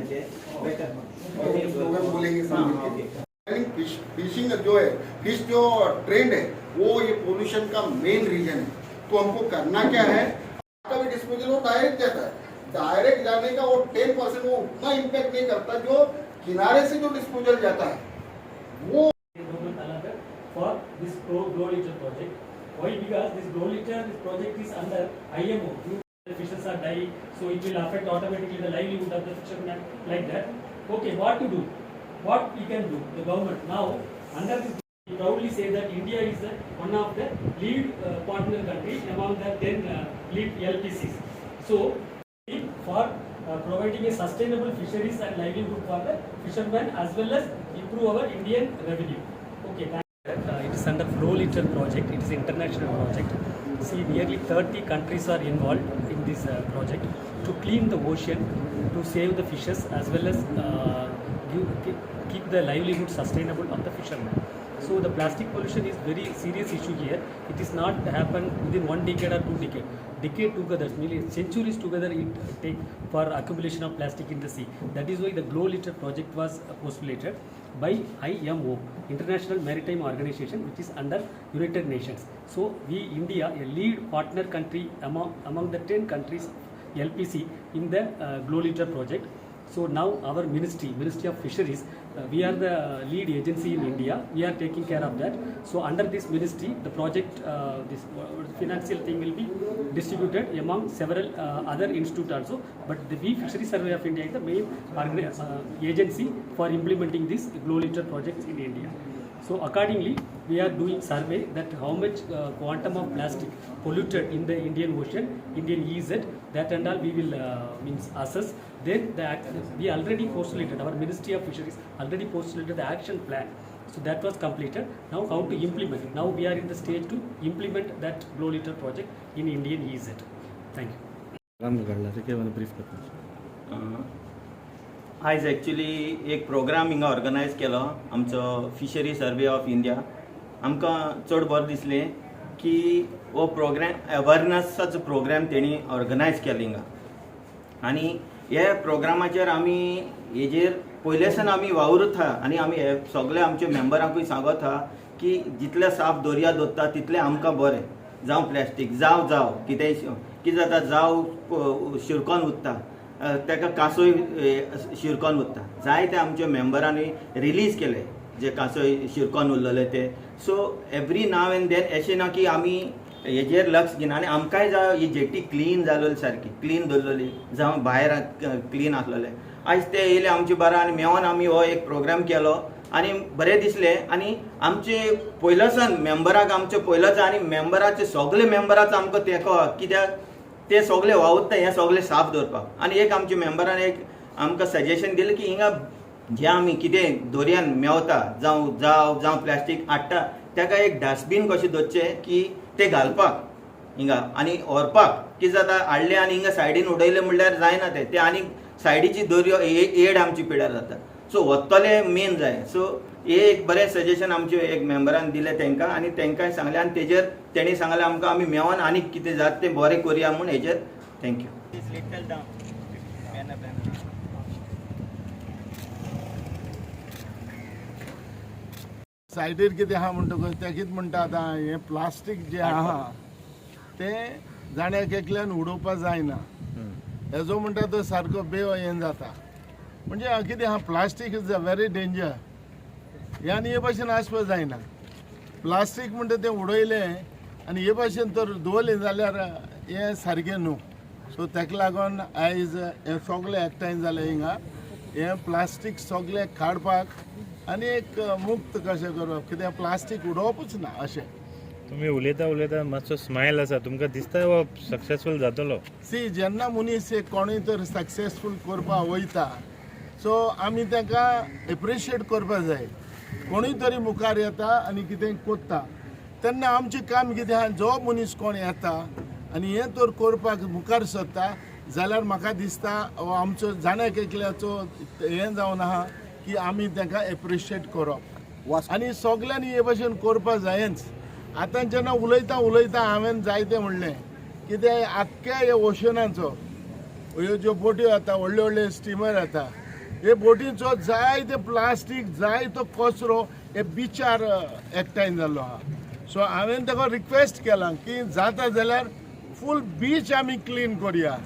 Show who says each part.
Speaker 1: से better
Speaker 2: slogan बोलेंगे सामने fishing जो है, फिश जो ट्रेंड है वो ये पोल्यूशन का मेन रीजन है। तो हमको करना क्या है, आपका भी डिस्पोजल वो डायरेक्ट जाता है, डायरेक्ट जाने का वो 10% वो उतना इम्पैक्ट नहीं करता जो किनारे से जो डिस्पोजल जाता है वो।
Speaker 3: For this grow litter project, why? Because this grow litter project is under IMO. The fishes are dying, so it will affect automatically the livelihood of the fishermen like that. Okay, what to do? What we can do? The government now under this we proudly say that India is one of the lead partner country among the 10 lead LPCs. So for providing a sustainable fisheries and livelihood for the fishermen as well as improve our Indian revenue. Okay. It is under Flow Litter project. It is an international project. See, nearly 30 countries are involved in this project to clean the ocean, to save the fishes as well as keep the livelihood sustainable of the fishermen. So the plastic pollution is very serious issue here. It is not happen within 1 decade or 2 decades. Decade together, nearly centuries together it take for accumulation of plastic in the sea. That is why the Glow Litter project was postulated by IMO, International Maritime Organization, which is under United Nations. So we, India, a lead partner country among the 10 countries LPC in the Glow Litter project. So now our Ministry of Fisheries, we are the lead agency in India. We are taking care of that. So under this ministry, the project, this financial thing will be distributed among several other institutes also. But the Fisheries Survey of India is the main agency for implementing this Glow Litter projects in India. So accordingly, we are doing survey that how much quantum of plastic polluted in the Indian Ocean, Indian EZ, that and all we will assess. Then we already postulated, our Ministry of Fisheries already postulated the action plan. So that was completed. Now how to implement? Now we are in the stage to implement that Glow Litter project in Indian EZ. Thank you.
Speaker 1: आज actually एक programme हिंगा organise केलो आमचो fishery survey of India. आमकां चड बरें दिसलें की हो प्रोग्राम अवेरनसाचो प्रोग्राम तेणी ऑर्गनायज केलो हिंगा. आनी ह्या प्रोग्रामाचेर आमी हेजेर पयलेसान आमी वावरत आहा आनी आमी हे सगळे आमच्या मेंबरांकूय सांगत आहा की जितले साफ दर्या दवरता तितलें आमकां बरें. जावं प्लास्टीक जावं कितें जाता, जावं शिरकोन उरता ताका कासोय शिरकोन उरता. जायते आमच्या मेंबरांनी रिलीज केले जे कासोय शिरकोन उरलेले ते. So every now and then अशें ना की आमी हेजेर लक्ष घेना आनी आमकांय जाय ही जेटी क्लीन जालोली, सारकी क्लीन दवरलेली, जावं भायर क्लीन आसलेले. आयज ते येयले आमचे बारा आनी मेळोन आमी हो एक प्रोग्राम केलो आनी बरें दिसलें. आनी आमचे पयलोसान मेंबराक आमचे पयलोच आनी मेंबराचे सगळे मेंबराचो आमकां तेंको कित्याक ते सगळे वावरता हें सगळें साफ दवरपाक. आनी एक आमच्या मेंबरान एक आमकां सजेशन दिलें की हिंगा जें आमी कितें दर्यान मेवता जावं प्लास्टीक हाडटा ताका एक डस्टबीन कशें दवरचें की ते घालपाक हिंगा आनी व्हरपाक. कितें जाता हाडलें आनी हिंगा सायडीन उडयलें म्हणल्यार जायना ते आनी सायडीची दर्यो एड आमची पिड्यार जाता. सो वतले मेन जाय. सो हे एक बरें सजेशन आमचे एक मेंबरान दिलें तांकां आनी तांकांय सांगलें आनी तेजेर तेणी सांगलें आमकां आमी मेळोन आनी कितें जाता तें बरें करया म्हूण हेजेर. थँक्यू.
Speaker 4: सायडीर कितें आहा म्हणटकच ते कितें म्हणटा आतां हें प्लास्टीक जें आहा तें जाण्याक एकल्यान उडोवपाक जायना. हेजो म्हणटा तो सारको हें जाता. म्हणजे कितें आहा, plastic is a very danger. हे आनी हे भाशेन आसपाक जायना. प्लास्टीक म्हणटा तें उडयलें आनी हे भाशेन तर दवरलें जाल्यार हें सारकें न्हू. सो ताका लागून आयज हें सगळें एकठांय जालें हिंगा. हें प्लास्टीक सगळें काडपाक आनी एक मुक्त कशें करप, कित्याक प्लास्टीक उडोवपूच ना अशें.
Speaker 5: तुम्ही उलयता मातसो स्मायल आसा, तुमकां दिसता हो सक्सेसफूल जातलो?
Speaker 4: सी, जेन्ना मनीस एक कोणूय तर सक्सेसफूल करपाक वयता सो आमी ताका एप्रिशिएट करपाक जाय. कोणूय तरी मुखार येता आनी कितें कोत्ता तेन्ना आमचें काम कितें आहा, जो मनीस कोण येता आनी हें तर करपाक मुखार सरता जाल्यार म्हाका दिसता हो आमचो जाण्याक एकल्याचो हें जावन आहा की आमी ताका एप्रिशिएट करप आनी सगल्यांनी हे भशेन करपाक जायच. आतां जेन्ना उलयता हांवें जायतें म्हणलें कित्याक आख्ख्या हे ओशनाचो ह्यो ज्यो बोटी येता, व्हडले व्हडले स्टिमर येता, हे बोटीचो जाय ते प्लास्टीक जाय तो कचरो हे बिचार एकठांय जाल्लो आहा. सो हांवें ताका रिक्वेस्ट केला की जाता जाल्यार फूल बीच आमी क्लीन करुया.